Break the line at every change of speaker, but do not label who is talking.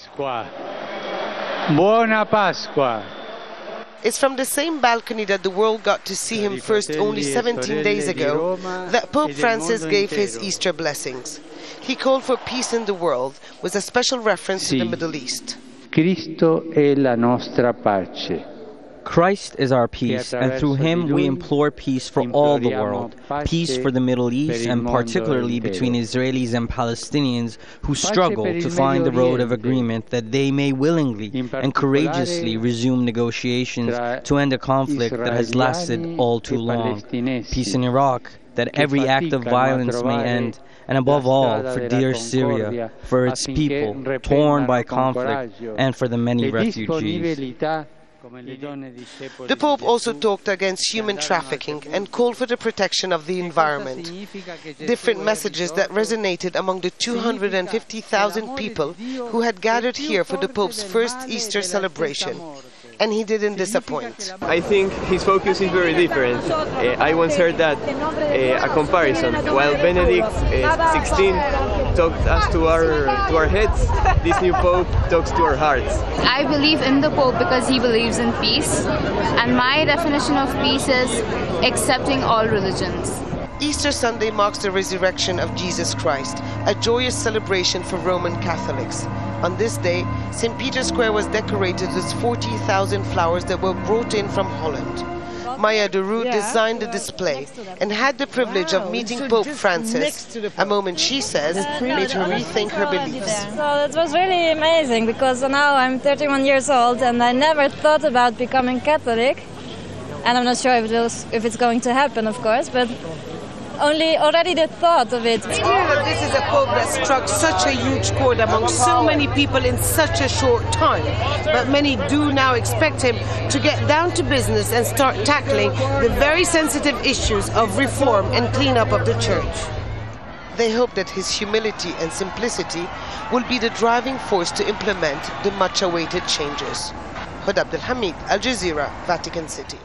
Pasqua. Buona Pasqua.
It's from the same balcony that the world got to see him first only 17 days ago that Pope Francis gave his Easter blessings. He called for peace in the world with a special reference to the Middle East.
Cristo è la nostra pace.
Christ is our peace, and through him we implore peace for all the world, peace for the Middle East, and particularly between Israelis and Palestinians who struggle to find the road of agreement that they may willingly and courageously resume negotiations to end a conflict that has lasted all too long. Peace in Iraq, that every act of violence may end, and above all, for dear Syria, for its people torn by conflict, and for the many refugees.
The Pope also talked against human trafficking and called for the protection of the environment. Different messages that resonated among the 250,000 people who had gathered here for the Pope's first Easter celebration. And he didn't disappoint.
I think his focus is very different. I once heard that a comparison. While Benedict XVI talked us to our heads, this new Pope talks to our hearts.
I believe in the Pope because he believes in peace, and my definition of peace is accepting all religions.
Easter Sunday marks the resurrection of Jesus Christ, a joyous celebration for Roman Catholics. On this day, St. Peter's Square was decorated with 40,000 flowers that were brought in from Holland. Maya Deroux designed the display and had the privilege of meeting Pope Francis, a moment she says made her rethink her beliefs.
So it was really amazing because now I'm 31 years old and I never thought about becoming Catholic. And I'm not sure if it's going to happen, of course, but already the thought of it.
It's clear that this is a Pope that struck such a huge chord among so many people in such a short time. But many do now expect him to get down to business and start tackling the very sensitive issues of reform and cleanup of the Church. They hope that his humility and simplicity will be the driving force to implement the much-awaited changes. Hoda Abdel-Hamid, Al Jazeera, Vatican City.